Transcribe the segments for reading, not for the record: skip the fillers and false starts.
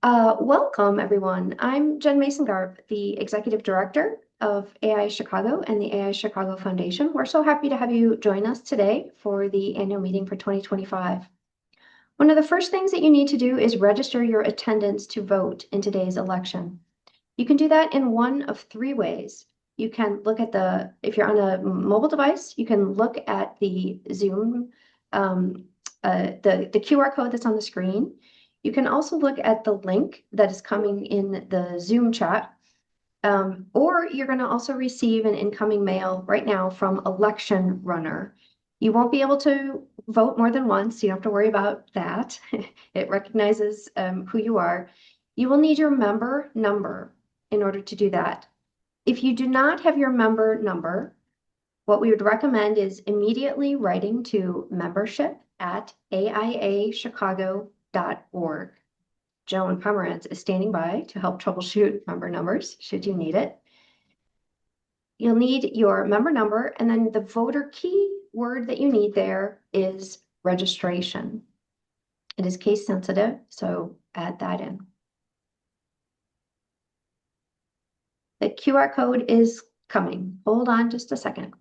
Welcome, everyone. I'm Jen Mason-Garb, the Executive Director of AIA Chicago and the AIA Chicago Foundation. We're so happy to have you join us today for the annual meeting for 2025. One of the first things that you need to do is register your attendance to vote in today's election. You can do that in one of three ways. You can look at if you're on a mobile device, you can look at the Zoom, the QR code that's on the screen. You can also look at the link that is coming in the Zoom chat, or you're going to also receive an incoming mail right now from Election Runner. You won't be able to vote more than once. You don't have to worry about that. It recognizes who you are. You will need your member number in order to do that. If you do not have your member number, what we would recommend is immediately writing to membership@aiachicago.org. Joan Pomerantz is standing by to help troubleshoot member numbers should you need it. You'll need your member number, and then the voter key word that you need there is registration. It is case sensitive, so add that in. The QR code is coming. Hold on just a second.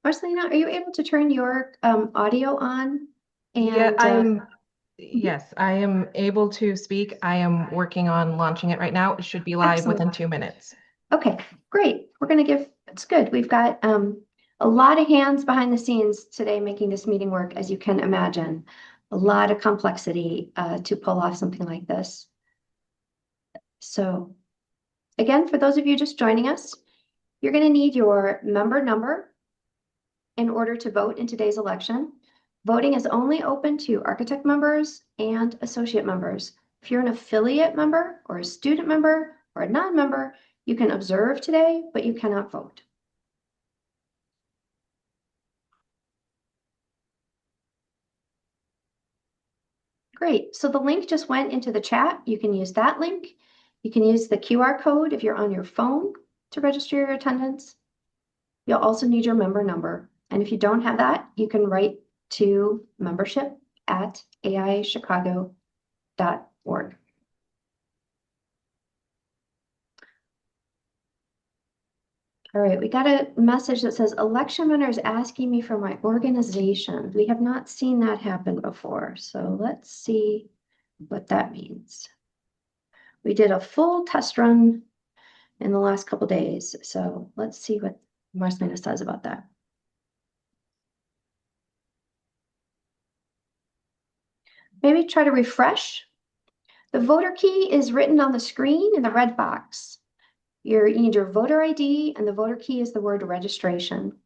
Marcelina, are you able to turn your audio on? And yes, I am able to speak. I am working on launching it right now. It should be live excellent. within 2 minutes. Okay, great. We're going to it's good. We've got a lot of hands behind the scenes today making this meeting work, as you can imagine. A lot of complexity to pull off something like this. So again, for those of you just joining us, you're going to need your member number in order to vote in today's election. Voting is only open to architect members and associate members. If you're an affiliate member or a student member or a non-member, you can observe today, but you cannot vote. Great. So the link just went into the chat. You can use that link. You can use the QR code if you're on your phone to register your attendance. You'll also need your member number. And if you don't have that, you can write to membership@aiachicago.org. All right, we got a message that says election runner is asking me for my organization. We have not seen that happen before. So let's see what that means. We did a full test run in the last couple days. So let's see what Marcelina says about that. Maybe try to refresh. The voter key is written on the screen in the red box. You need your voter ID, and the voter key is the word registration.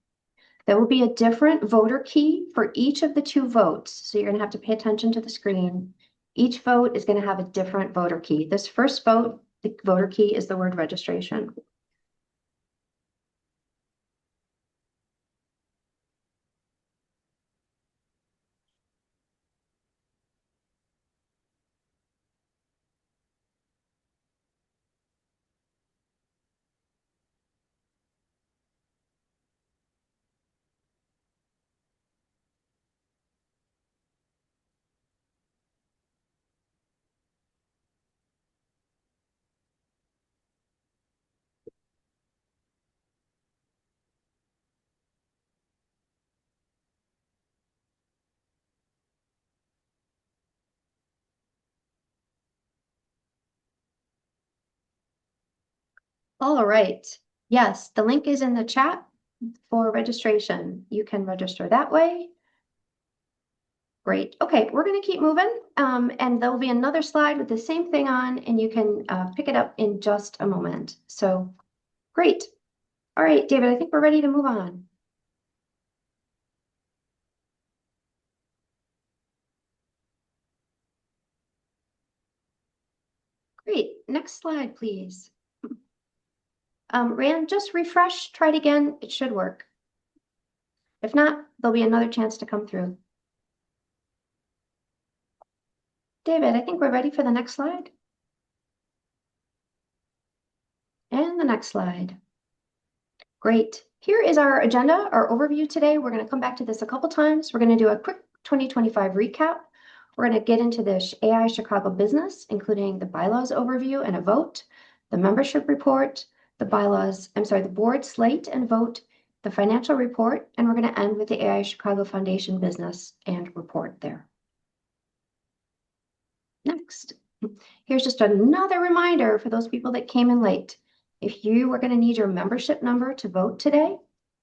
There will be a different voter key for each of the two votes. So you're going to have to pay attention to the screen. Each vote is going to have a different voter key. This first vote, the voter key is the word registration. All right. Yes, the link is in the chat for registration. You can register that way. Great. Okay, we're going to keep moving. And there'll be another slide with the same thing on, and you can pick it up in just a moment. So great. All right, David, I think we're ready to move on. Great. Next slide, please. Rand, just refresh, try it again. It should work. If not, there'll be another chance to come through. David, I think we're ready for the next slide. And the next slide. Great. Here is our agenda, our overview today. We're going to come back to this a couple times. We're going to do a quick 2025 recap. We're going to get into the AIA Chicago business, including the bylaws overview and a vote, the membership report, the board slate and vote, the financial report, and we're going to end with the AIA Chicago Foundation business and report there. Next, here's just another reminder for those people that came in late. If you are going to need your membership number to vote today,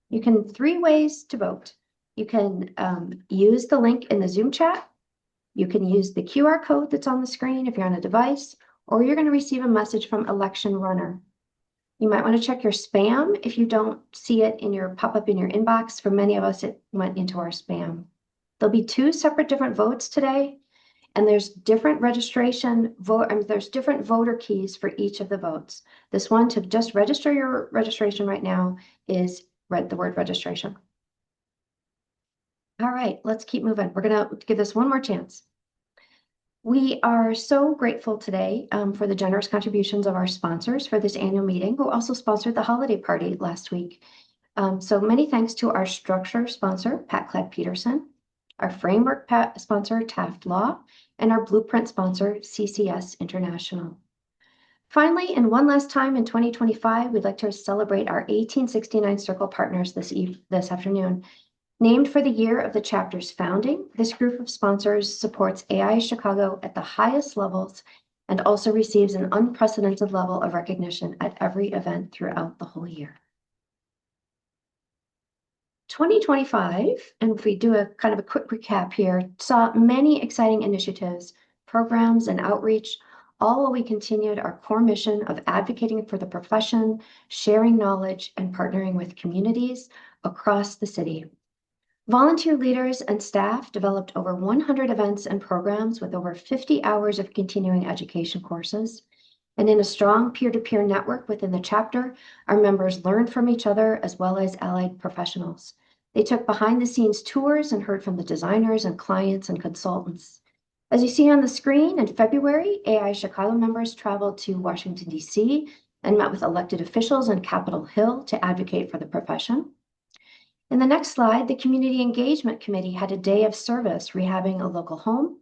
you can 3 ways to vote. You can use the link in the Zoom chat. You can use the QR code that's on the screen if you're on a device, or you're going to receive a message from Election Runner. You might want to check your spam if you don't see it in your pop-up in your inbox. For many of us, it went into our spam. There'll be 2 separate different votes today, and there's different there's different voter keys for each of the votes. This one to just register your registration right now is the word registration. All right, let's keep moving. We're going to give this one more chance. We are so grateful today for the generous contributions of our sponsors for this annual meeting, who also sponsored the holiday party last week. So many thanks to our structure sponsor, Pat Cladd Peterson, our framework sponsor, Taft Law, and our blueprint sponsor, CCS International. Finally, and one last time in 2025, we'd like to celebrate our 1869 Circle partners this afternoon. Named for the year of the chapter's founding, this group of sponsors supports AIA Chicago at the highest levels and also receives an unprecedented level of recognition at every event throughout the whole year. 2025, and if we do a kind of a quick recap here, saw many exciting initiatives, programs, and outreach, all while we continued our core mission of advocating for the profession, sharing knowledge, and partnering with communities across the city. Volunteer leaders and staff developed over 100 events and programs with over 50 hours of continuing education courses. And in a strong peer-to-peer network within the chapter, our members learned from each other as well as allied professionals. They took behind-the-scenes tours and heard from the designers and clients and consultants. As you see on the screen, in February, AIA Chicago members traveled to Washington, D.C. and met with elected officials on Capitol Hill to advocate for the profession. In the next slide, the Community Engagement Committee had a day of service rehabbing a local home.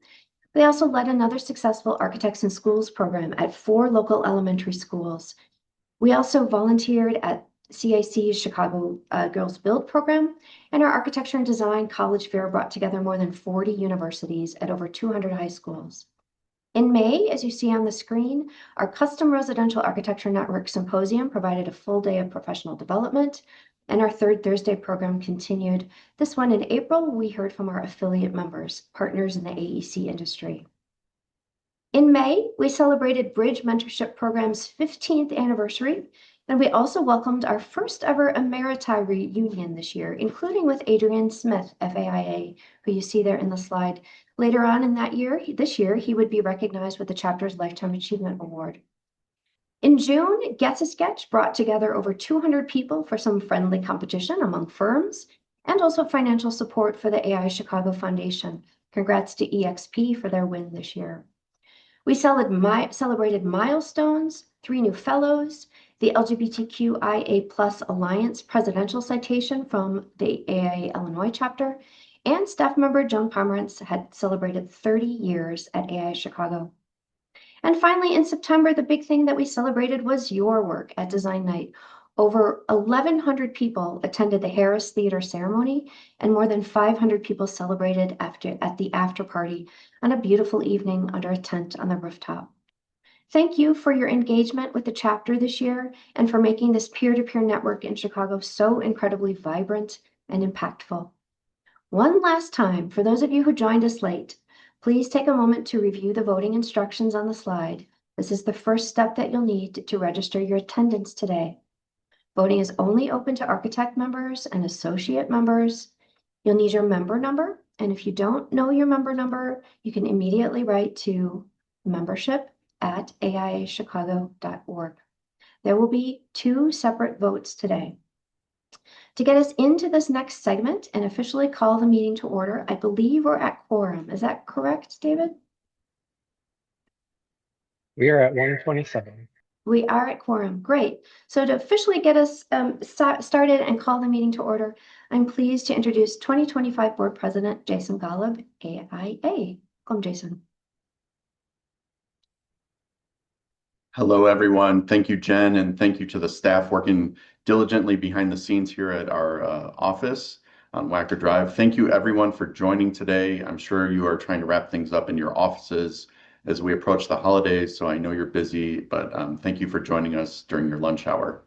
They also led another successful Architects in Schools program at 4 local elementary schools. We also volunteered at CAC's Chicago Girls Build program, and our Architecture and Design College Fair brought together more than 40 universities at over 200 high schools. In May, as you see on the screen, our Custom Residential Architecture Network Symposium provided a full day of professional development, and our Third Thursday program continued. This one in April, we heard from our affiliate members, partners in the AEC industry. In May, we celebrated Bridge Mentorship Program's 15th anniversary, and we also welcomed our first ever Emeriti reunion this year, including with Adrian Smith, FAIA, who you see there in the slide. Later on in this year, he would be recognized with the chapter's Lifetime Achievement Award. In June, Getz-a-Sketch brought together over 200 people for some friendly competition among firms and also financial support for the AIA Chicago Foundation. Congrats to EXP for their win this year. We celebrated milestones, 3 new fellows, the LGBTQIA+ Alliance Presidential Citation from the AIA Illinois chapter, and staff member Joan Pomerantz had celebrated 30 years at AIA Chicago. And finally, in September, the big thing that we celebrated was your work at Design Night. Over 1,100 people attended the Harris Theater ceremony, and more than 500 people celebrated at the after party on a beautiful evening under a tent on the rooftop. Thank you for your engagement with the chapter this year and for making this peer-to-peer network in Chicago so incredibly vibrant and impactful. One last time, for those of you who joined us late, please take a moment to review the voting instructions on the slide. This is the first step that you'll need to register your attendance today. Voting is only open to architect members and associate members. You'll need your member number, and if you don't know your member number, you can immediately write to membership@aiachicago.org. There will be 2 separate votes today. To get us into this next segment and officially call the meeting to order, I believe we're at quorum. Is that correct, David? We are at 127. We are at quorum. Great. So to officially get us started and call the meeting to order, I'm pleased to introduce 2025 Board President Jason Golub, AIA. Welcome, Jason. Hello, everyone. Thank you, Jen, and thank you to the staff working diligently behind the scenes here at our office on Wacker Drive. Thank you, everyone, for joining today. I'm sure you are trying to wrap things up in your offices as we approach the holidays, so I know you're busy, but thank you for joining us during your lunch hour.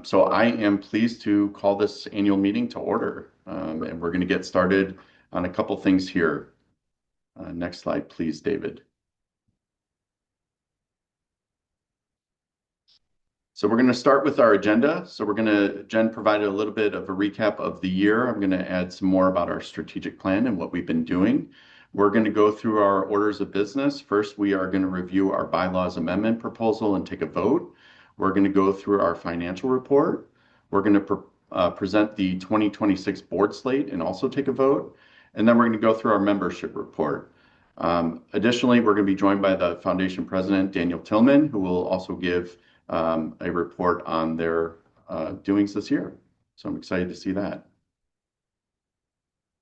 So I am pleased to call this annual meeting to order, and we're going to get started on a couple things here. Next slide, please, David. So we're going to start with our agenda. So Jen provided a little bit of a recap of the year. I'm going to add some more about our strategic plan and what we've been doing. We're going to go through our orders of business. First, we are going to review our bylaws amendment proposal and take a vote. We're going to go through our financial report. We're going to present the 2026 board slate and also take a vote. And then we're going to go through our membership report. Additionally, we're going to be joined by the foundation president, Daniel Tillman, who will also give a report on their doings this year. So I'm excited to see that.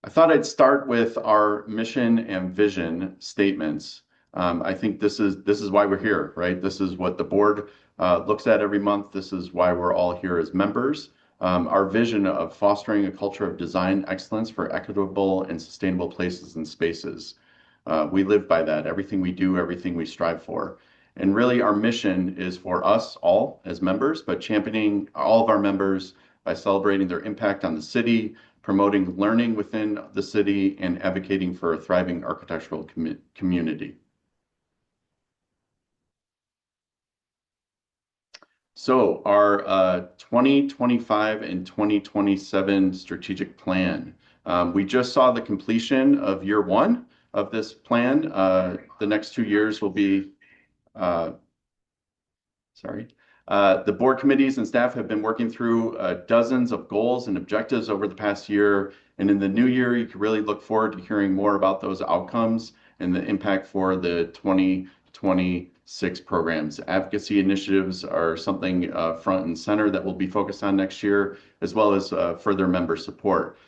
I thought I'd start with our mission and vision statements. I think this is why we're here, right? This is what the board looks at every month. This is why we're all here as members. Our vision of fostering a culture of design excellence for equitable and sustainable places and spaces. We live by that. Everything we do, everything we strive for. And really, our mission is for us all as members, but championing all of our members by celebrating their impact on the city, promoting learning within the city, and advocating for a thriving architectural community. So our 2025 and 2027 strategic plan. We just saw the completion of year one of this plan. The next 2 years will be the board committees and staff have been working through dozens of goals and objectives over the past year. And in the new year, you can really look forward to hearing more about those outcomes and the impact for the 2026 programs. Advocacy initiatives are something front and center that we'll be focused on next year, as well as further member support.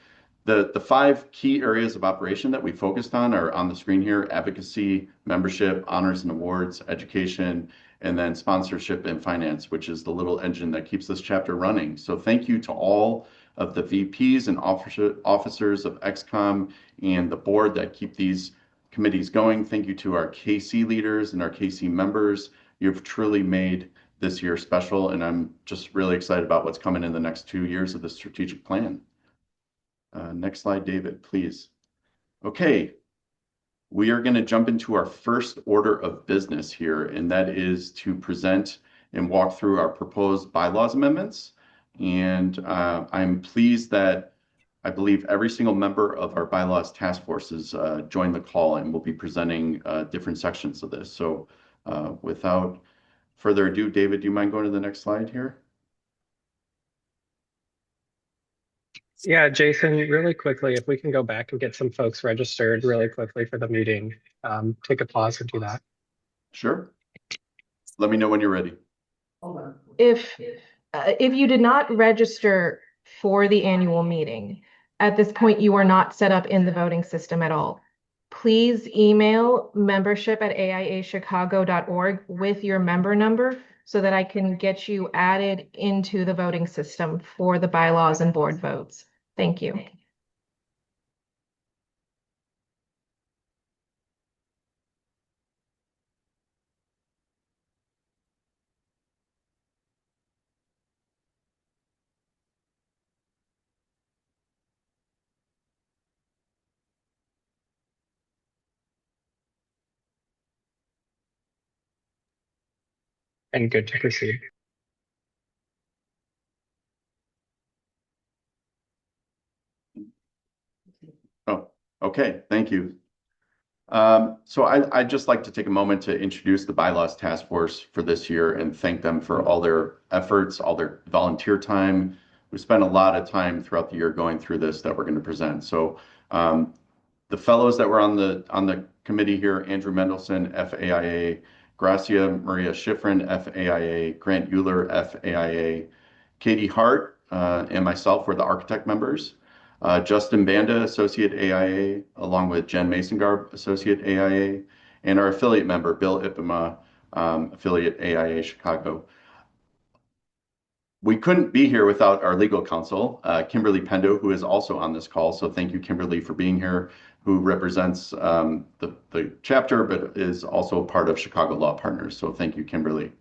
The 5 key areas of operation that we focused on are on the screen here: advocacy, membership, honors and awards, education, and then sponsorship and finance, which is the little engine that keeps this chapter running. So thank you to all of the VPs and officers of XCOM and the board that keep these committees going. Thank you to our KC leaders and our KC members. You've truly made this year special, and I'm just really excited about what's coming in the next 2 years of the strategic plan. Next slide, David, please. Okay, we are going to jump into our first order of business here, and that is to present and walk through our proposed bylaws amendments. And I'm pleased that I believe every single member of our bylaws task force has joined the call and will be presenting different sections of this. So without further ado, David, do you mind going to the next slide here? Yeah, Jason, really quickly, if we can go back and get some folks registered really quickly for the meeting, take a pause and do that. Sure. Let me know when you're ready. If you did not register for the annual meeting, at this point, you are not set up in the voting system at all. Please email membership@aiachicago.org with your member number so that I can get you added into the voting system for the bylaws and board votes. Thank you. And good to proceed. Oh, okay. Thank you. So I'd just like to take a moment to introduce the Bylaws Task Force for this year and thank them for all their efforts, all their volunteer time. We spent a lot of time throughout the year going through this that we're going to present. So the fellows that were on the committee here: Andrew Mendelson, FAIA, Gracia Maria Schifrin, FAIA, Grant Euler, FAIA, Katie Hart, and myself were the architect members. Justin Banda, Associate AIA, along with Jen Mason-Garb, Associate AIA, and our affiliate member, Bill Ipema, affiliate AIA Chicago. We couldn't be here without our legal counsel, Kimberly Pendo, who is also on this call. So thank you, Kimberly, for being here, who represents the chapter, but is also part of Chicago Law Partners. So thank you, Kimberly.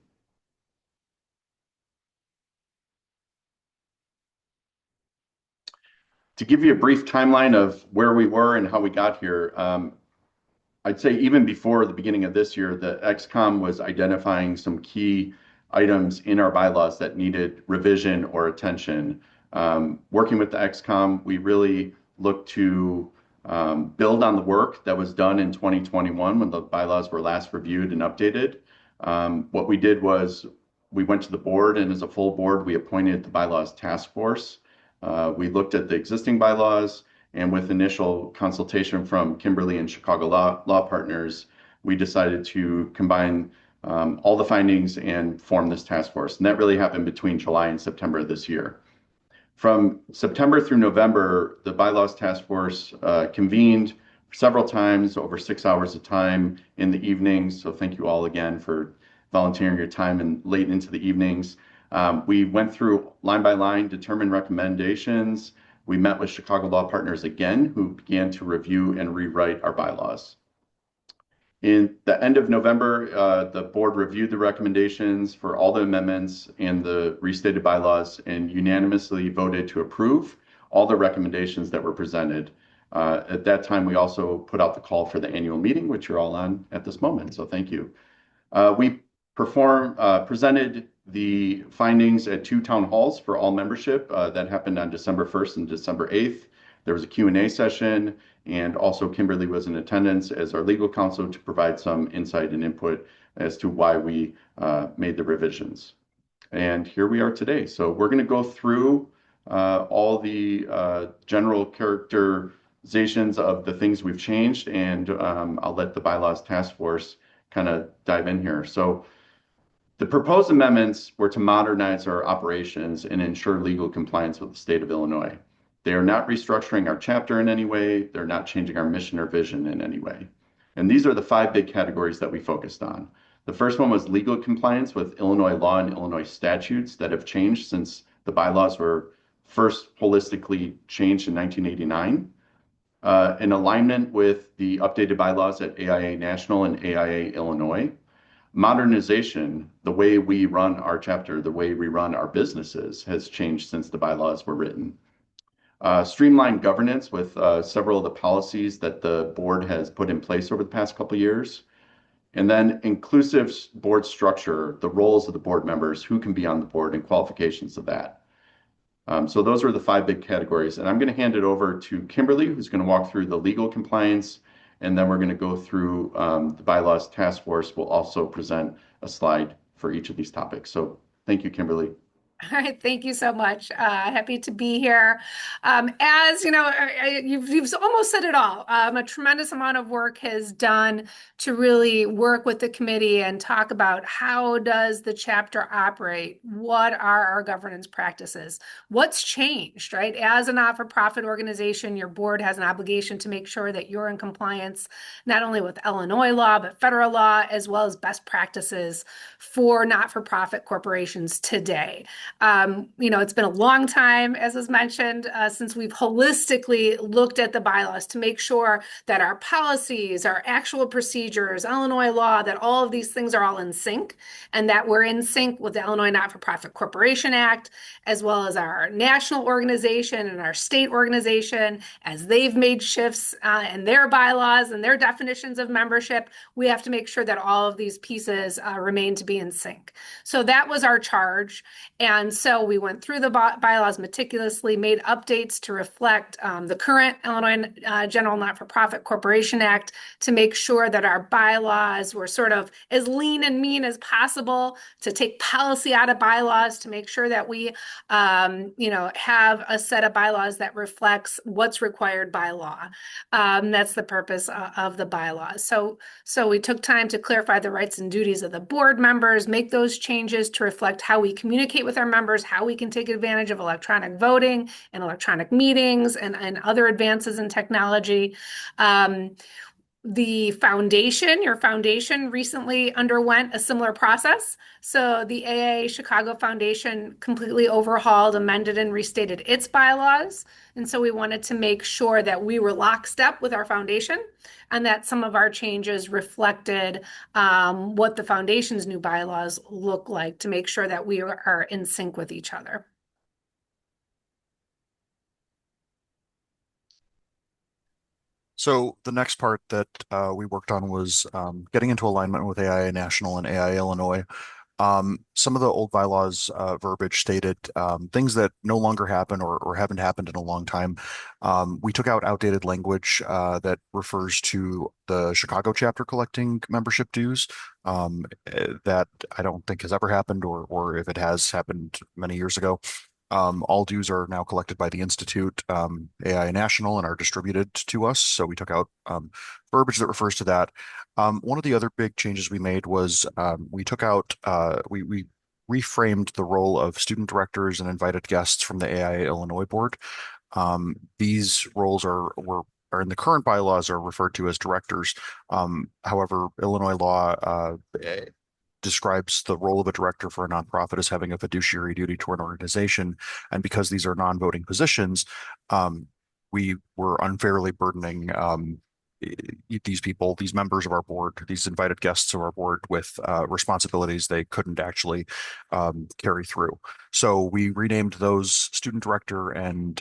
To give you a brief timeline of where we were and how we got here, I'd say even before the beginning of this year, the XCOM was identifying some key items in our bylaws that needed revision or attention. Working with the XCOM, we really looked to build on the work that was done in 2021 when the bylaws were last reviewed and updated. What we did was we went to the board, and as a full board, we appointed the bylaws task force. We looked at the existing bylaws, and with initial consultation from Kimberly and Chicago Law Partners, we decided to combine all the findings and form this task force. And that really happened between July and September of this year. From September through November, the bylaws task force convened several times over 6 hours of time in the evenings. So thank you all again for volunteering your time and late into the evenings. We went through line by line, determined recommendations. We met with Chicago Law Partners again, who began to review and rewrite our bylaws. In the end of November, the board reviewed the recommendations for all the amendments and the restated bylaws and unanimously voted to approve all the recommendations that were presented. At that time, we also put out the call for the annual meeting, which you're all on at this moment. So thank you. We presented the findings at 2 town halls for all membership. That happened on December 1st and December 8th. There was a Q&A session, and also Kimberly was in attendance as our legal counsel to provide some insight and input as to why we made the revisions. And here we are today. So we're going to go through all the general characterizations of the things we've changed, and I'll let the bylaws task force kind of dive in here. So the proposed amendments were to modernize our operations and ensure legal compliance with the state of Illinois. They are not restructuring our chapter in any way. They're not changing our mission or vision in any way. And these are the 5 big categories that we focused on. The first one was legal compliance with Illinois law and Illinois statutes that have changed since the bylaws were first holistically changed in 1989. In alignment with the updated bylaws at AIA National and AIA Illinois. Modernization, the way we run our chapter, the way we run our businesses has changed since the bylaws were written. Streamlined governance with several of the policies that the board has put in place over the past couple of years. And then inclusive board structure, the roles of the board members, who can be on the board, and qualifications of that. So those are the 5 big categories. And I'm going to hand it over to Kimberly, who's going to walk through the legal compliance, and then we're going to go through the bylaws task force. We'll also present a slide for each of these topics. So thank you, Kimberly. All right, thank you so much. Happy to be here. As you know, you've almost said it all. A tremendous amount of work has done to really work with the committee and talk about how does the chapter operate? What are our governance practices? What's changed, right? As a not-for-profit organization, your board has an obligation to make sure that you're in compliance not only with Illinois law, but federal law, as well as best practices for not-for-profit corporations today. It's been a long time, as was mentioned, since we've holistically looked at the bylaws to make sure that our policies, our actual procedures, Illinois law, that all of these things are all in sync, and that we're in sync with the Illinois Not-for-Profit Corporation Act, as well as our national organization and our state organization. As they've made shifts in their bylaws and their definitions of membership, we have to make sure that all of these pieces remain to be in sync. So that was our charge. And And so we went through the bylaws meticulously, made updates to reflect the current Illinois General Not-for-Profit Corporation Act to make sure that our bylaws were sort of as lean and mean as possible, to take policy out of bylaws, to make sure that we have a set of bylaws that reflects what's required by law. That's the purpose of the bylaws. So we took time to clarify the rights and duties of the board members, make those changes to reflect how we communicate with our members, how we can take advantage of electronic voting and electronic meetings and other advances in technology. Your foundation recently underwent a similar process. So the AIA Chicago Foundation completely overhauled, amended, and restated its bylaws. And so we wanted to make sure that we were lockstep with our foundation and that some of our changes reflected what the foundation's new bylaws look like, to make sure that we are in sync with each other. So the next part that we worked on was getting into alignment with AIA National and AIA Illinois. Some of the old bylaws verbiage stated things that no longer happen or haven't happened in a long time. We took out outdated language that refers to the Chicago chapter collecting membership dues that I don't think has ever happened, or if it has happened many years ago. All dues are now collected by the Institute, AIA National, and are distributed to us. So we took out verbiage that refers to that. One of the other big changes we made was we took out, we reframed the role of student directors and invited guests from the AIA Illinois board. These roles are in the current bylaws are referred to as directors. However, Illinois law describes the role of a director for a nonprofit as having a fiduciary duty to an organization. And because these are non-voting positions, we were unfairly burdening these people, these members of our board, these invited guests of our board with responsibilities they couldn't actually carry through. So we renamed those student director and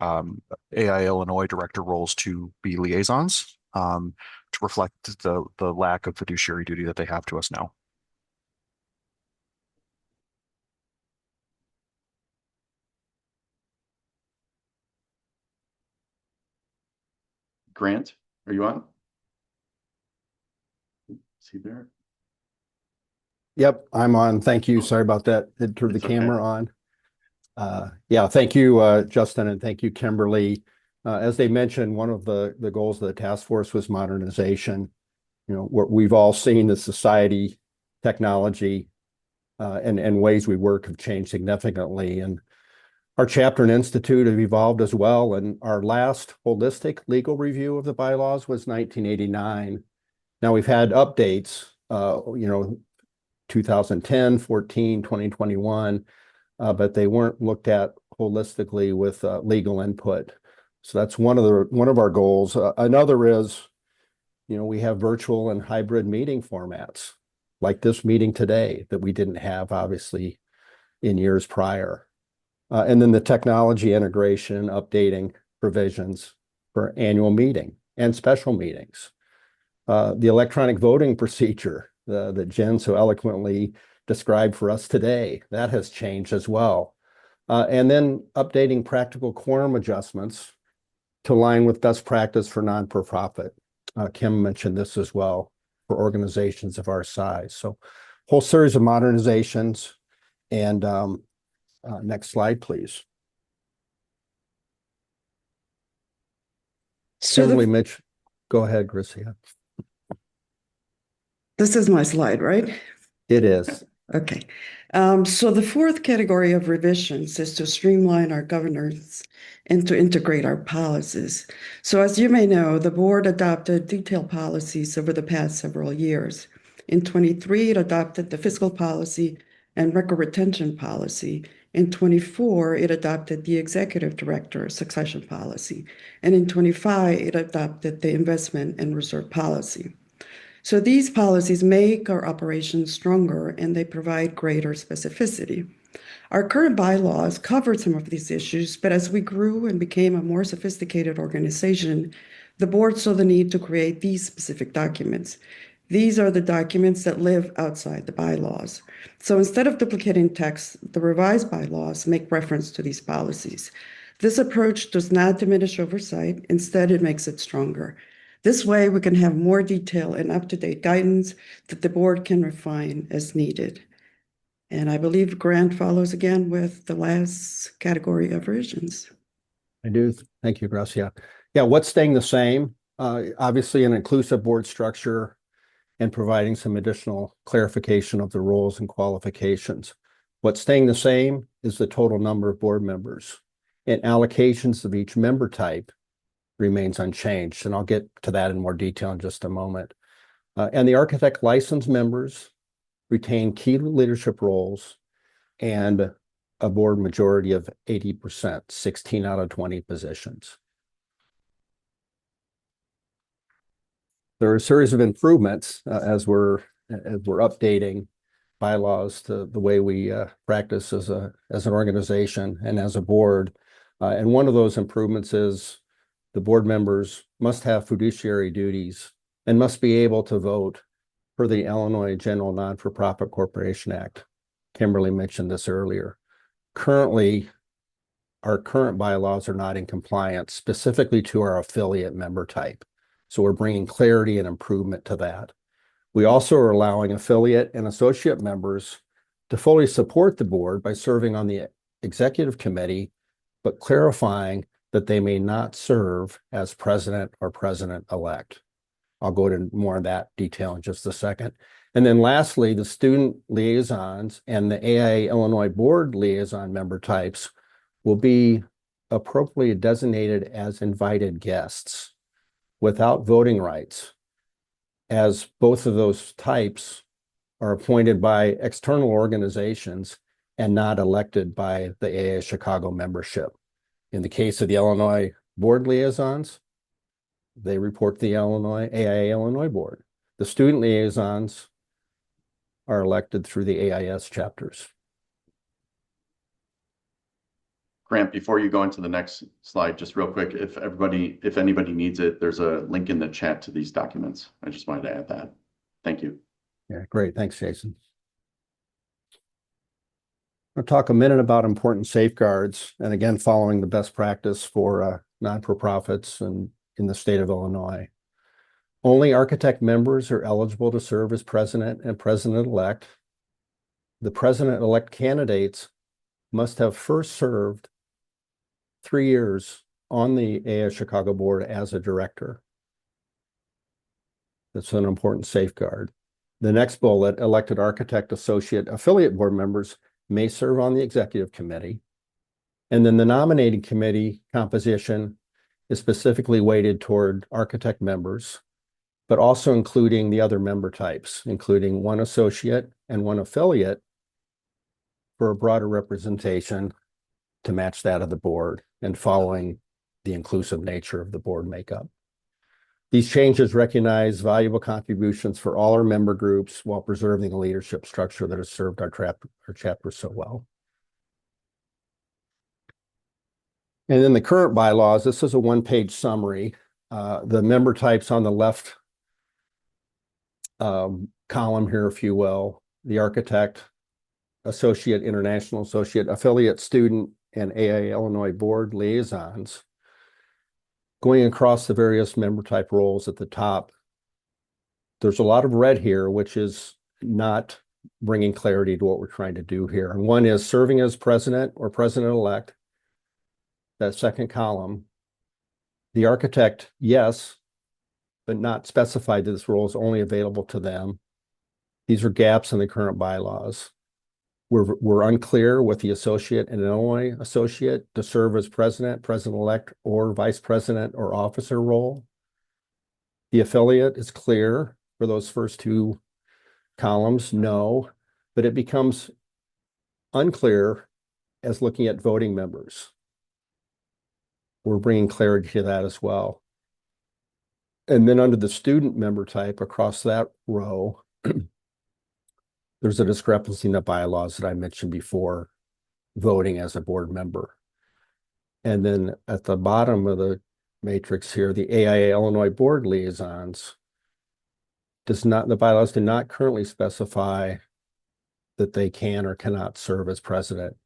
AIA Illinois director roles to be liaisons. To reflect the lack of fiduciary duty that they have to us now. Grant, are you on? Is he there? Yep, I'm on. Thank you. Sorry about that. Did turn the It's okay. camera on. Yeah, thank you, Justin, and thank you, Kimberly. As they mentioned, one of the goals of the task force was modernization. What we've all seen, the society, technology, and ways we work have changed significantly. And our chapter and institute have evolved as well. And our last holistic legal review of the bylaws was 1989. Now we've had updates, 2010, 14, 2021, but they weren't looked at holistically with legal input. So that's one of our goals. Another is, we have virtual and hybrid meeting formats like this meeting today that we didn't have obviously in years prior. And then the technology integration, updating provisions for annual meeting and special meetings. The electronic voting procedure that Jen so eloquently described for us today, that has changed as well. And then updating practical quorum adjustments to align with best practice for non-for-profit. Kim mentioned this as well for organizations of our size. So whole series of modernizations. And next slide, please. So Kimberly, Mitch, go ahead, Gracia. this is my slide, right? It is. Okay. So the fourth category of revisions is to streamline our governance and to integrate our policies. So as you may know, the board adopted detailed policies over the past several years. In 23, it adopted the fiscal policy and record retention policy. In 24, it adopted the executive director succession policy. And in 25, it adopted the investment and reserve policy. So these policies make our operations stronger and they provide greater specificity. Our current bylaws covered some of these issues, but as we grew and became a more sophisticated organization, the board saw the need to create these specific documents. These are the documents that live outside the bylaws. So instead of duplicating text, the revised bylaws make reference to these policies. This approach does not diminish oversight. Instead, it makes it stronger. This way, we can have more detail and up-to-date guidance that the board can refine as needed. And I believe Grant follows again with the last category of revisions. I do. Thank you, Gracia. Yeah, what's staying the same? Obviously, an inclusive board structure and providing some additional clarification of the roles and qualifications. What's staying the same is the total number of board members, and allocations of each member type remains unchanged. And I'll get to that in more detail in just a moment. And the architect license members retain key leadership roles and a board majority of 80%, 16 out of 20 positions. There are a series of improvements as we're updating bylaws to the way we practice as an organization and as a board. And one of those improvements is the board members must have fiduciary duties and must be able to vote per the Illinois General Non-for-Profit Corporation Act. Kimberly mentioned this earlier. Currently, our current bylaws are not in compliance, specifically to our affiliate member type. So we're bringing clarity and improvement to that. We also are allowing affiliate and associate members to fully support the board by serving on the executive committee, but clarifying that they may not serve as president or president-elect. I'll go into more of that detail in just a second. And then lastly, the student liaisons and the AIA Illinois board liaison member types will be appropriately designated as invited guests without voting rights, as both of those types are appointed by external organizations and not elected by the AIA Chicago membership. In the case of the Illinois board liaisons, they report to the AIA Illinois board. The student liaisons are elected through the AIS chapters. Grant, before you go into the next slide, just real quick, if anybody needs it, there's a link in the chat to these documents. I just wanted to add that. Thank you. Yeah, great. Thanks, Jason. I'll talk a minute about important safeguards, and again, following the best practice for non-for-profits and in the state of Illinois. Only architect members are eligible to serve as president and president-elect. The president-elect candidates must have first served 3 years on the AIA Chicago board as a director. That's an important safeguard. The next bullet, elected architect associate affiliate board members may serve on the executive committee. And then the nominating committee composition is specifically weighted toward architect members, but also including the other member types, including one associate and one affiliate for a broader representation to match that of the board and following the inclusive nature of the board makeup. These changes recognize valuable contributions for all our member groups while preserving the leadership structure that has served our chapter so well. And in the current bylaws, this is a one-page summary. The member types on the left column here, if you will, the architect, associate, international associate, affiliate, student, and AIA Illinois board liaisons. Going across the various member type roles at the top, there's a lot of red here, which is not bringing clarity to what we're trying to do here. And one is serving as president or president-elect, that second column. The architect, yes, but not specified that this role is only available to them. These are gaps in the current bylaws. We're unclear with the associate and Illinois associate to serve as president, president-elect, or vice president or officer role. The affiliate is clear for those first two columns, no, but it becomes unclear as looking at voting members. We're bringing clarity to that as well. And then under the student member type across that row, there's a discrepancy in the bylaws that I mentioned before, voting as a board member. And then at the bottom of the matrix here, the AIA Illinois board liaisons, the bylaws do not currently specify that they can or cannot serve as president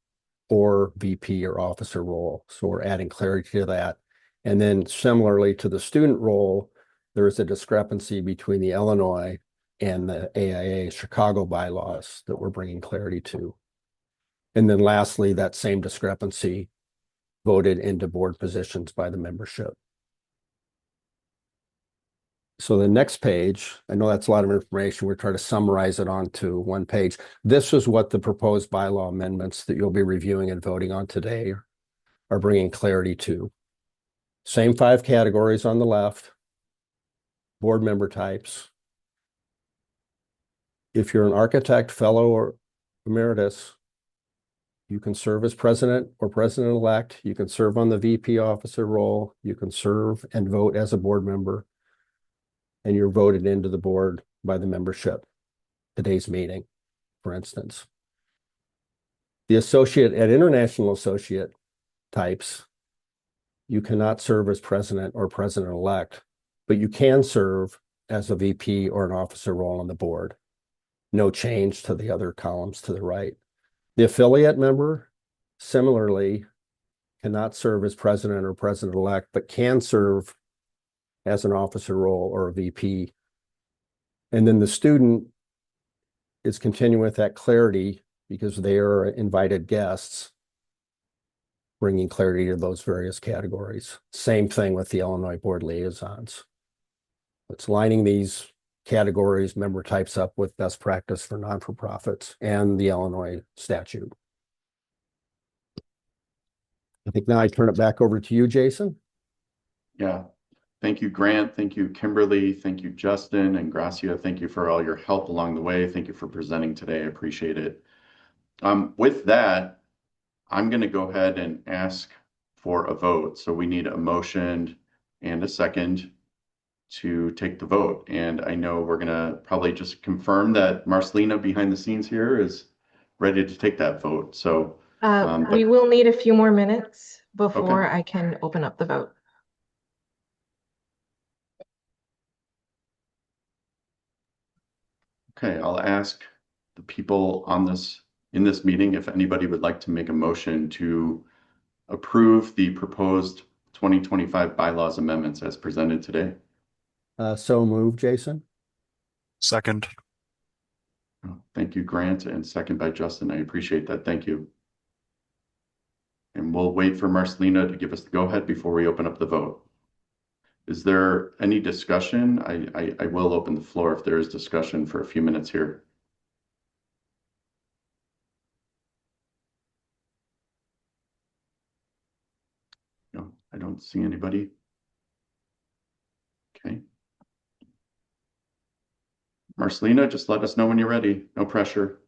or VP or officer role. So we're adding clarity to that. And then similarly to the student role, there is a discrepancy between the Illinois and the AIA Chicago bylaws that we're bringing clarity to. And then lastly, that same discrepancy voted into board positions by the membership. So the next page, I know that's a lot of information. We're trying to summarize it onto one page. This is what the proposed bylaw amendments that you'll be reviewing and voting on today are bringing clarity to. Same 5 categories on the left, board member types. If you're an architect, fellow, or emeritus, you can serve as president or president-elect. You can serve on the VP officer role. You can serve and vote as a board member. And you're voted into the board by the membership. Today's meeting, for instance. The associate and international associate types, you cannot serve as president or president-elect, but you can serve as a VP or an officer role on the board. No change to the other columns to the right. The affiliate member, similarly, cannot serve as president or president-elect, but can serve as an officer role or a VP. And then the student is continuing with that clarity because they are invited guests, bringing clarity to those various categories. Same thing with the Illinois Board liaisons. It's lining these categories, member types up with best practice for non-for-profits and the Illinois statute. I think now I turn it back over to you, Jason. Yeah. Thank you, Grant. Thank you, Kimberly. Thank you, Justin and Gracia. Thank you for all your help along the way. Thank you for presenting today. I appreciate it. With that, I'm going to go ahead and ask for a vote. So we need a motion and a second to take the vote. And I know we're going to probably just confirm that Marcelina behind the scenes here is ready to take that vote. So we will need a few more minutes before I can open up the vote. Okay, I'll ask the people in this meeting if anybody would like to make a motion to approve the proposed 2025 bylaws amendments as presented today. So moved, Jason. Second. Thank you, Grant, and second by Justin. I appreciate that. Thank you. And we'll wait for Marcelina to give us the go-ahead before we open up the vote. Is there any discussion? I will open the floor if there is discussion for a few minutes here. No, I don't see anybody. Okay. Marcelina, just let us know when you're ready. No pressure.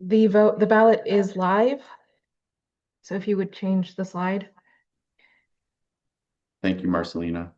The ballot is live. So if you would change the slide. Thank you, Marcelina.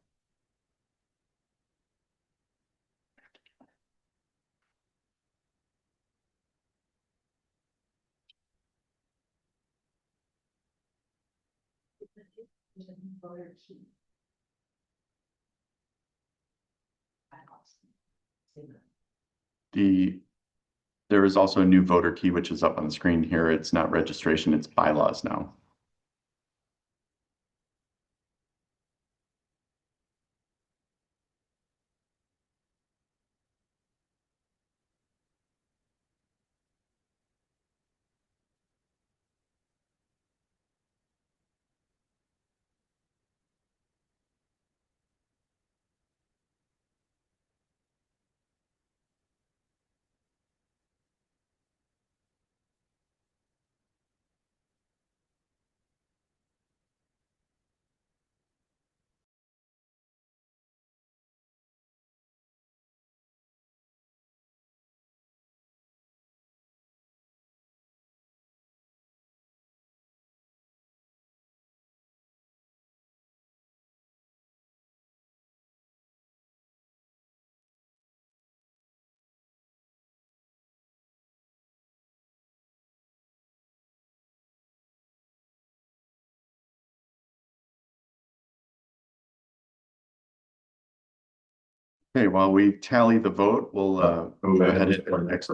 There is also a new voter key, which is up on the screen here. It's not registration, it's bylaws now. Okay, while we tally the vote, we'll move ahead to our next.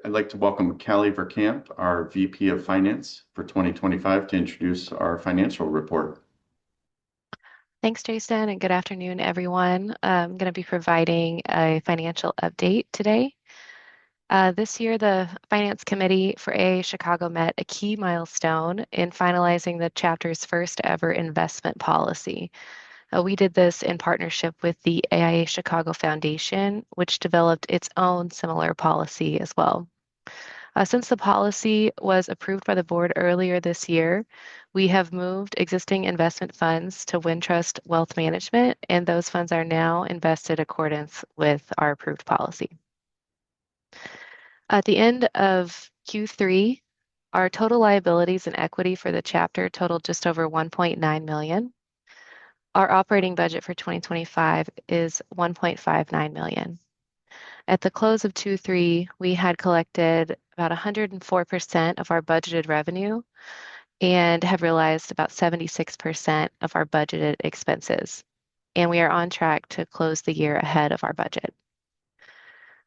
I'd like to welcome Callie Verkamp, our VP of Finance for 2025, to introduce our financial report. Thanks, Jason, and good afternoon, everyone. I'm going to be providing a financial update today. This year, the Finance Committee for AIA Chicago met a key milestone in finalizing the chapter's first ever investment policy. We did this in partnership with the AIA Chicago Foundation, which developed its own similar policy as well. Since the policy was approved by the board earlier this year, we have moved existing investment funds to Wintrust Wealth Management, and those funds are now invested in accordance with our approved policy. At the end of Q3, our total liabilities and equity for the chapter totaled just over $1.9 million. Our operating budget for 2025 is $1.59 million. At the close of Q3, we had collected about 104% of our budgeted revenue and have realized about 76% of our budgeted expenses. And we are on track to close the year ahead of our budget.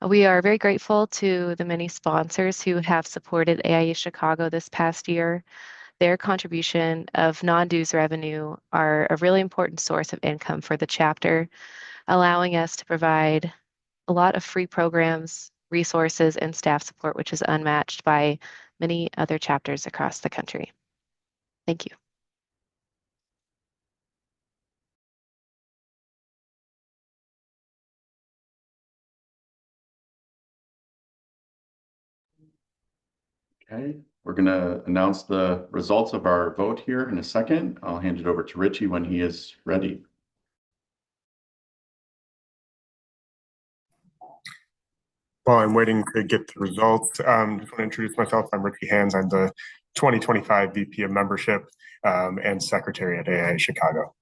We are very grateful to the many sponsors who have supported AIA Chicago this past year. Their contribution of non-dues revenue are a really important source of income for the chapter, allowing us to provide a lot of free programs, resources, and staff support, which is unmatched by many other chapters across the country. Thank you. Okay, we're going to announce the results of our vote here in a second. I'll hand it over to Richie when he is ready. While I'm waiting to get the results, just want to introduce myself. I'm Richie Hands. I'm the 2025 VP of Membership and Secretary at AIA Chicago.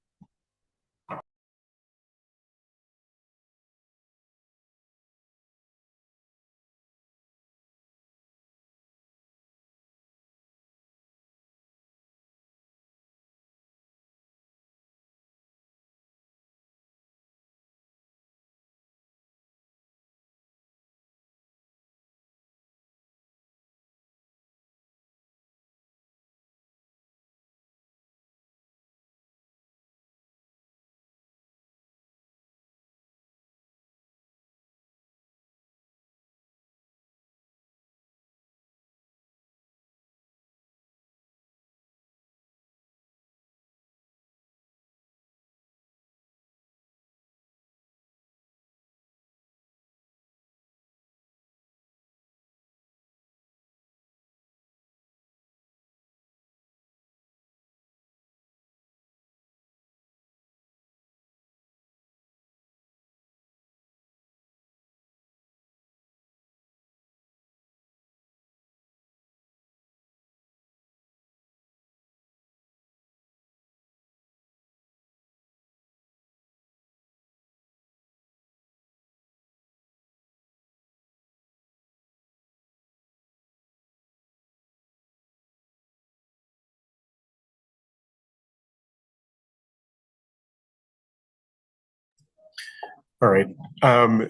All right. I'm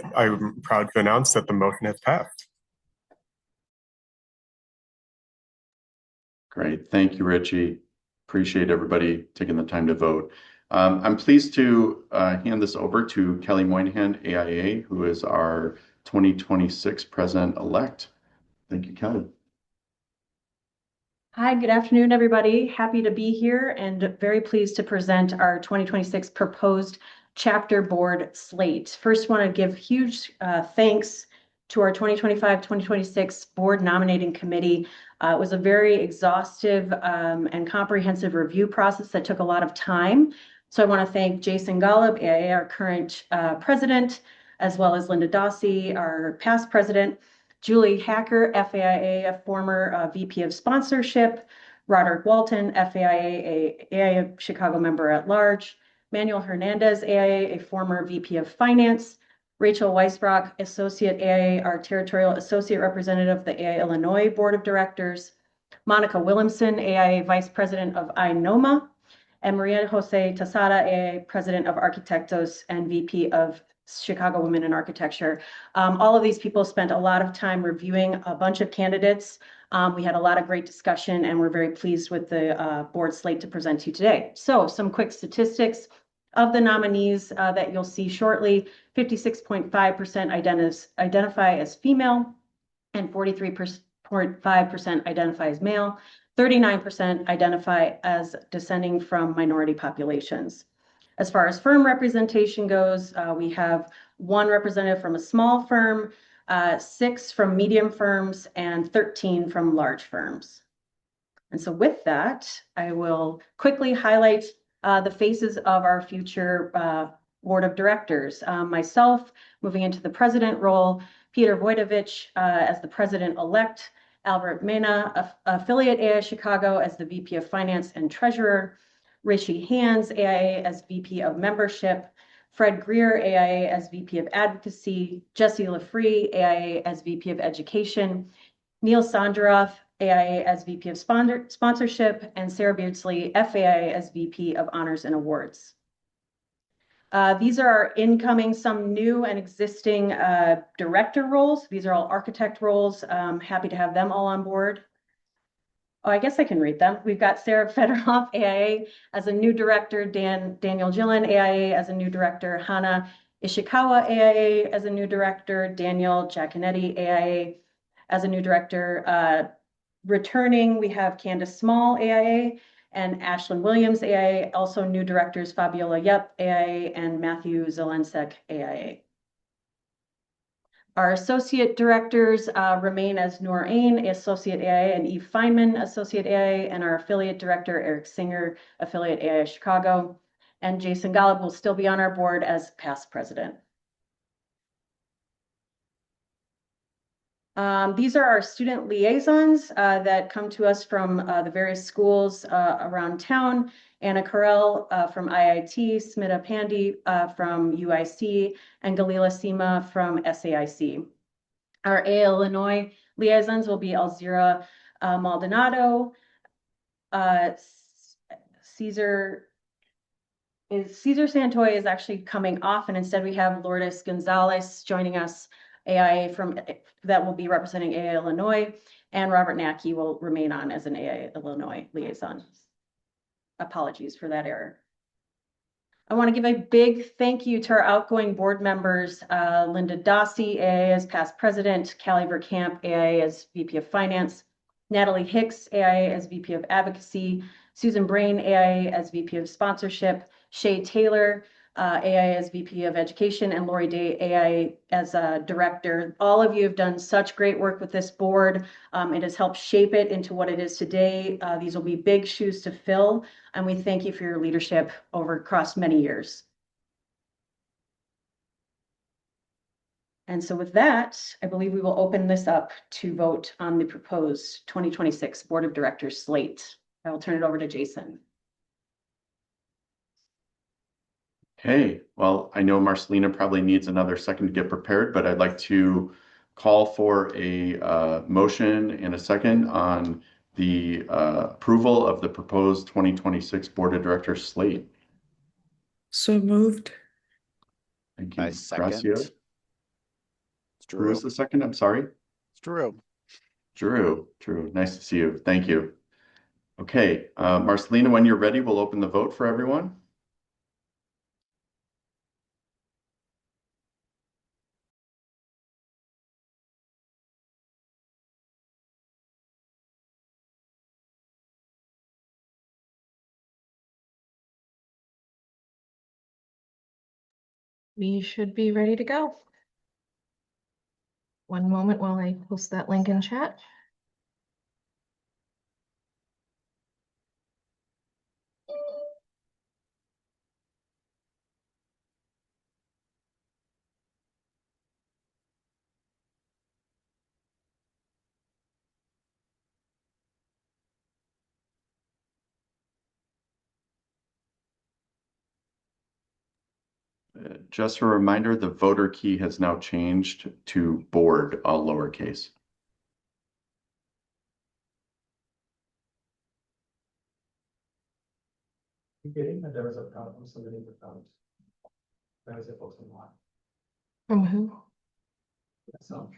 proud to announce that the motion has passed. Great. Thank you, Richie. Appreciate everybody taking the time to vote. I'm pleased to hand this over to Kelly Moynihan, AIA, who is our 2026 president-elect. Thank you, Kelly. Hi, good afternoon, everybody. Happy to be here and very pleased to present our 2026 proposed chapter board slate. First, want to give huge thanks to our 2025-2026 board nominating committee. It was a very exhaustive and comprehensive review process that took a lot of time. So I want to thank Jason Golub, AIA, our current president, as well as Linda Dossi, our past president, Julie Hacker, FAIA, a former VP of sponsorship, Roderick Walton, FAIA, AIA Chicago member at large, Manuel Hernandez, AIA, a former VP of finance, Rachel Weisbrock, associate AIA, our territorial associate representative of the AIA Illinois Board of Directors, Monica Williamson, AIA vice president of INOMA, and Maria Jose Tasada, AIA president of Arquitectos and VP of Chicago Women in Architecture. All of these people spent a lot of time reviewing a bunch of candidates. We had a lot of great discussion, and we're very pleased with the board slate to present to you today. So some quick statistics of the nominees that you'll see shortly. 56.5% identify as female, and 43.5% identify as male. 39% identify as descending from minority populations. As far as firm representation goes, we have 1 representative from a small firm, 6 from medium firms, and 13 from large firms. And so with that, I will quickly highlight the faces of our future board of directors. Myself, moving into the president role, Peter Voidovich as the president-elect, Albert Mena, affiliate AIA Chicago, as the VP of Finance and Treasurer, Rishi Hands, AIA, as VP of Membership, Fred Greer, AIA, as VP of Advocacy, Jesse Lafree, AIA, as VP of Education, Neil Sondoroff, AIA, as VP of Sponsorship, and Sarah Beardsley, FAIA, as VP of Honors and Awards. These are our incoming, some new and existing director roles. These are all architect roles. Happy to have them all on board. Oh, I guess I can read them. We've got Sarah Federoff, AIA, as a new director, Daniel Gillen, AIA, as a new director, Hana Ishikawa, AIA, as a new director, Daniel Giaconetti, AIA, as a new director. Returning, we have Candace Small, AIA, and Ashlyn Williams, AIA, also new directors, Fabiola Yep, AIA, and Matthew Zelensek, AIA. Our associate directors remain as Noor Ain, associate AIA, and Eve Feynman, associate AIA, and our affiliate director, Eric Singer, affiliate AIA Chicago. And Jason Golub will still be on our board as past president. These are our student liaisons that come to us from the various schools around town. Anna Carell from IIT, Smita Pandey from UIC, and Galila Seema from SAIC. Our AIA Illinois liaisons will be Alzira Maldonado, Caesar Santoy is actually coming off, and instead we have Lourdes Gonzalez joining us, AIA that will be representing AIA Illinois, and Robert Nackey will remain on as an AIA Illinois liaison. Apologies for that error. I want to give a big thank you to our outgoing board members, Linda Dossi, AIA as past president, Callie Verkamp, AIA as VP of Finance, Natalie Hicks, AIA as VP of Advocacy, Susan Brain, AIA as VP of Sponsorship, Shay Taylor, AIA as VP of Education, and Lori Day, AIA as a director. All of you have done such great work with this board. It has helped shape it into what it is today. These will be big shoes to fill, and we thank you for your leadership across many years. And so with that, I believe we will open this up to vote on the proposed 2026 Board of Directors slate. I will turn it over to Jason. Okay, well, I know Marcelina probably needs another second to get prepared, but I'd like to call for a motion and a second on the approval of the proposed 2026 Board of Directors slate. So moved. Thank you. I second. Gracio. It's Drew is the second. I'm sorry. It's Drew. Drew. Nice to see you. Thank you. Okay, Marcelina, when you're ready, we'll open the vote for everyone. We should be ready to go. One moment while I post that link in chat. Just a reminder, the voter key has now changed to board, all lowercase. Getting that there was a problem submitting the vote. That was it, folks. From who? So.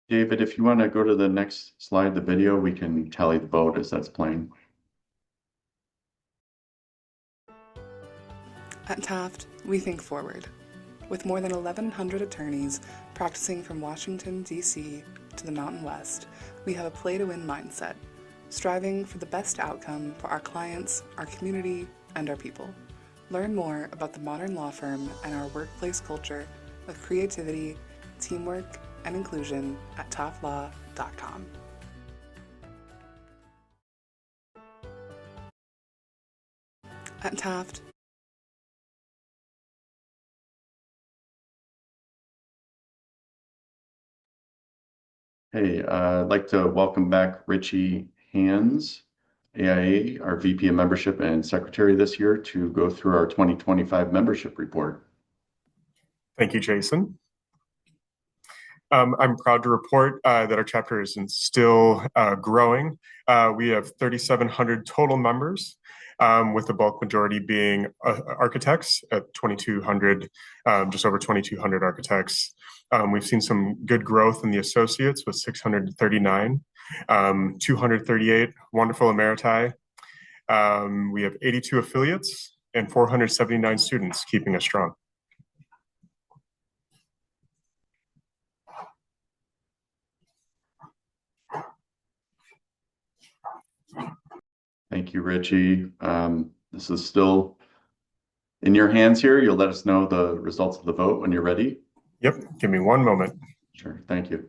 David, if you want to go to the next slide, the video, we can tally the vote as that's playing. At Taft, we think forward. With more than 1,100 attorneys practicing from Washington, D.C. to the Mountain West, we have a play-to-win mindset, striving for the best outcome for our clients, our community, and our people. Learn more about the modern law firm and our workplace culture of creativity, teamwork, and inclusion at taftlaw.com. At Taft, Hey, I'd like to welcome back Richie Hands, AIA, our VP of Membership and Secretary this year, to go through our 2025 membership report. Thank you, Jason. I'm proud to report that our chapter is still growing. We have 3,700 total members, with the bulk majority being architects at 2,200, just over 2,200 architects. We've seen some good growth in the associates with 639, 238 wonderful emeriti. We have 82 affiliates and 479 students, keeping us strong. Thank you, Richie. This is still in your hands here. You'll let us know the results of the vote when you're ready. Yep, give me one moment. Sure, thank you.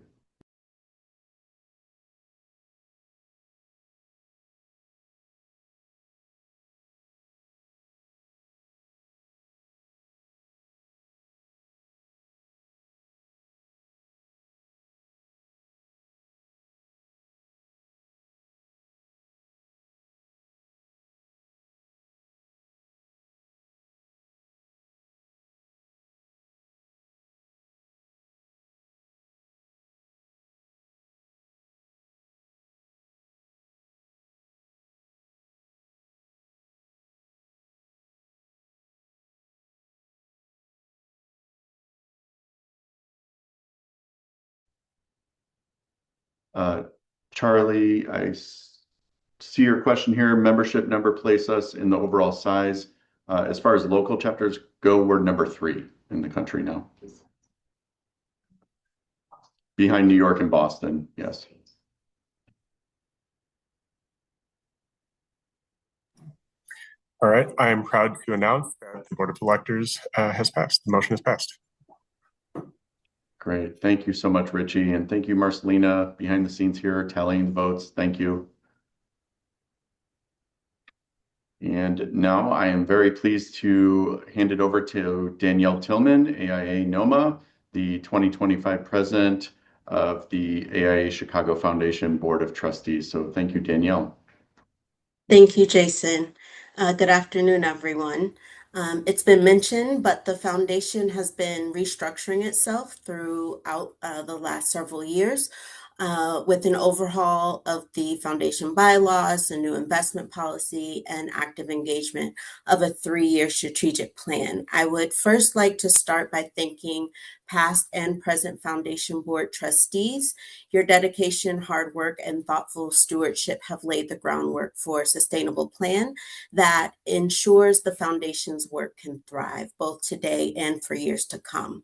Charlie, I see your question here. Membership number place us in the overall size. As far as local chapters go, we're number 3 in the country now. Behind New York and Boston, yes. All right, I am proud to announce that the Board of Electors has passed. The motion has passed. Great. Thank you so much, Richie. And thank you, Marcelina, behind the scenes here, tallying the votes. Thank you. And now I am very pleased to hand it over to Danielle Tillman, AIA NOMA, the 2025 president of the AIA Chicago Foundation Board of Trustees. So thank you, Danielle. Thank you, Jason. Good afternoon, everyone. It's been mentioned, but the foundation has been restructuring itself throughout the last several years with an overhaul of the foundation bylaws, a new investment policy, and active engagement of a 3-year strategic plan. I would first like to start by thanking past and present foundation board trustees. Your dedication, hard work, and thoughtful stewardship have laid the groundwork for a sustainable plan that ensures the foundation's work can thrive both today and for years to come.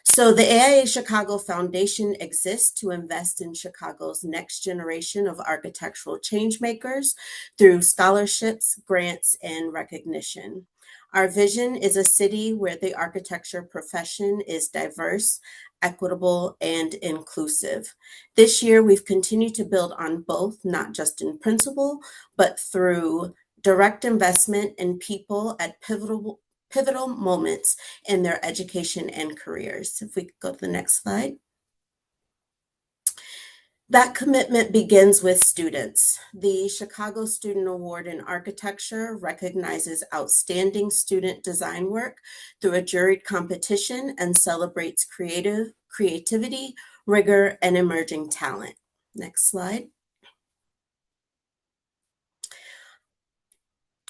So the AIA Chicago Foundation exists to invest in Chicago's next generation of architectural changemakers through scholarships, grants, and recognition. Our vision is a city where the architecture profession is diverse, equitable, and inclusive. This year, we've continued to build on both, not just in principle, but through direct investment in people at pivotal moments in their education and careers. If we could go to the next slide. That commitment begins with students. The Chicago Student Award in Architecture recognizes outstanding student design work through a juried competition and celebrates creativity, rigor, and emerging talent. Next slide.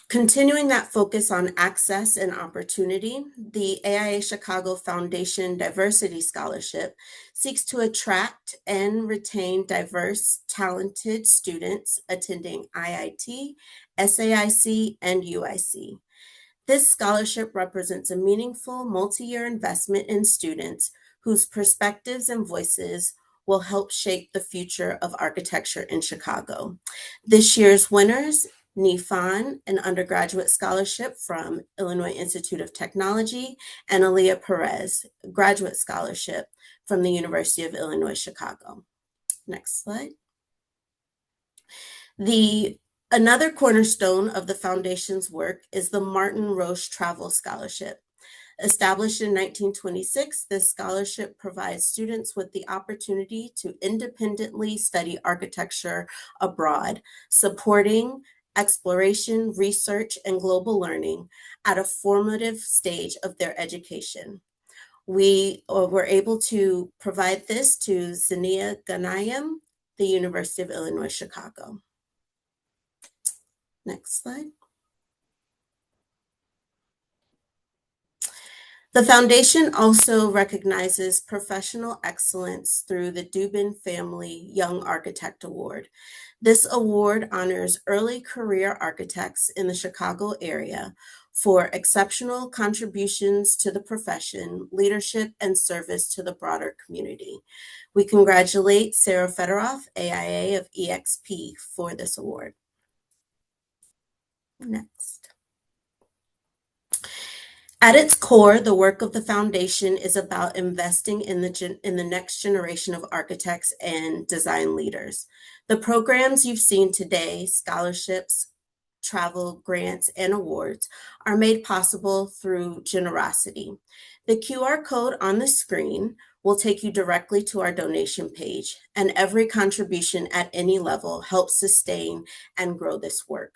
Continuing that focus on access and opportunity, the AIA Chicago Foundation Diversity Scholarship seeks to attract and retain diverse, talented students attending IIT, SAIC, and UIC. This scholarship represents a meaningful multi-year investment in students whose perspectives and voices will help shape the future of architecture in Chicago. This year's winners: Nifan, an undergraduate scholarship from Illinois Institute of Technology, and Aaliyah Perez, a graduate scholarship from the University of Illinois, Chicago. Next slide. Another cornerstone of the foundation's work is the Martin Roche Travel Scholarship. Established in 1926, this scholarship provides students with the opportunity to independently study architecture abroad, supporting exploration, research, and global learning at a formative stage of their education. We were able to provide this to Zania Ganayam, the University of Illinois, Chicago. Next slide. The foundation also recognizes professional excellence through the Dubin Family Young Architect Award. This award honors early career architects in the Chicago area for exceptional contributions to the profession, leadership, and service to the broader community. We congratulate Sarah Fedoroff, AIA of EXP, for this award. Next. At its core, the work of the foundation is about investing in the next generation of architects and design leaders. The programs you've seen today, scholarships, travel, grants, and awards, are made possible through generosity. The QR code on the screen will take you directly to our donation page, and every contribution at any level helps sustain and grow this work.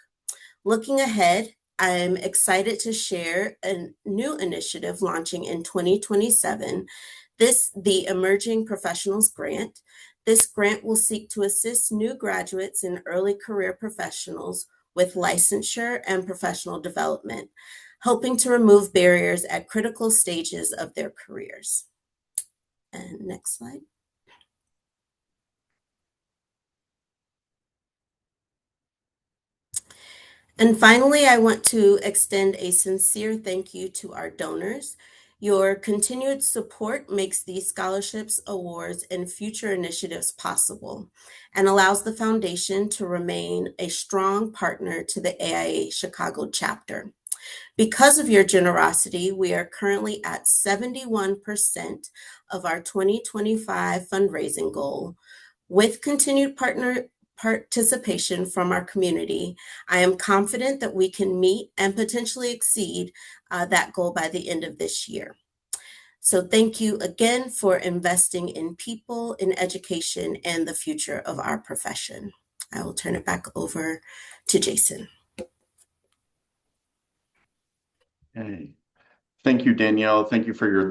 Looking ahead, I'm excited to share a new initiative launching in 2027, the Emerging Professionals Grant. This grant will seek to assist new graduates and early career professionals with licensure and professional development, helping to remove barriers at critical stages of their careers. And next slide. And finally, I want to extend a sincere thank you to our donors. Your continued support makes these scholarships, awards, and future initiatives possible and allows the foundation to remain a strong partner to the AIA Chicago chapter. Because of your generosity, we are currently at 71% of our 2025 fundraising goal. With continued participation from our community, I am confident that we can meet and potentially exceed that goal by the end of this year. So thank you again for investing in people, in education, and the future of our profession. I will turn it back over to Jason. Okay. Thank you, Danielle. Thank you for your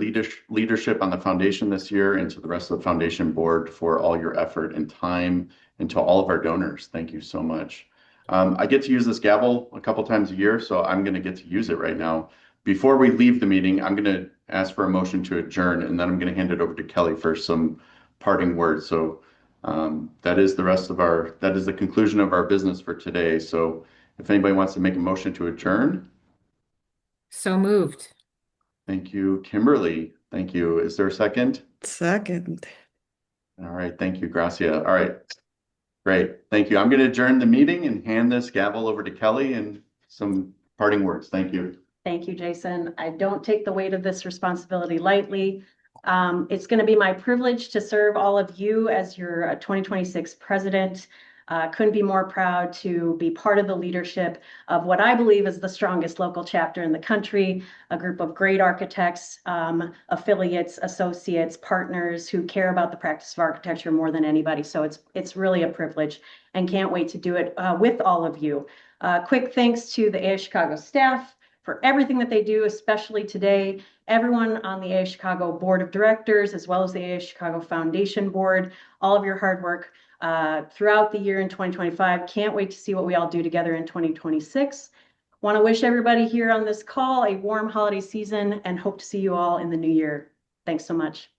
leadership on the foundation this year, and to the rest of the foundation board for all your effort and time, and to all of our donors. Thank you so much. I get to use this gavel a couple times a year, so I'm going to get to use it right now. Before we leave the meeting, I'm going to ask for a motion to adjourn, and then I'm going to hand it over to Kelly for some parting words. So that is the conclusion of our business for today. So if anybody wants to make a motion to adjourn. So moved. Thank you, Kimberly. Thank you. Is there a second? Second. All right. Thank you, Gracia. All right. Great. Thank you. I'm going to adjourn the meeting and hand this gavel over to Kelly and some parting words. Thank you. Thank you, Jason. I don't take the weight of this responsibility lightly. It's going to be my privilege to serve all of you as your 2026 president. Couldn't be more proud to be part of the leadership of what I believe is the strongest local chapter in the country, a group of great architects, affiliates, associates, partners who care about the practice of architecture more than anybody. So it's really a privilege, and can't wait to do it with all of you. Quick thanks to the AIA Chicago staff for everything that they do, especially today. Everyone on the AIA Chicago Board of Directors, as well as the AIA Chicago Foundation Board, all of your hard work throughout the year in 2025. Can't wait to see what we all do together in 2026. Want to wish everybody here on this call a warm holiday season, and hope to see you all in the new year. Thanks so much.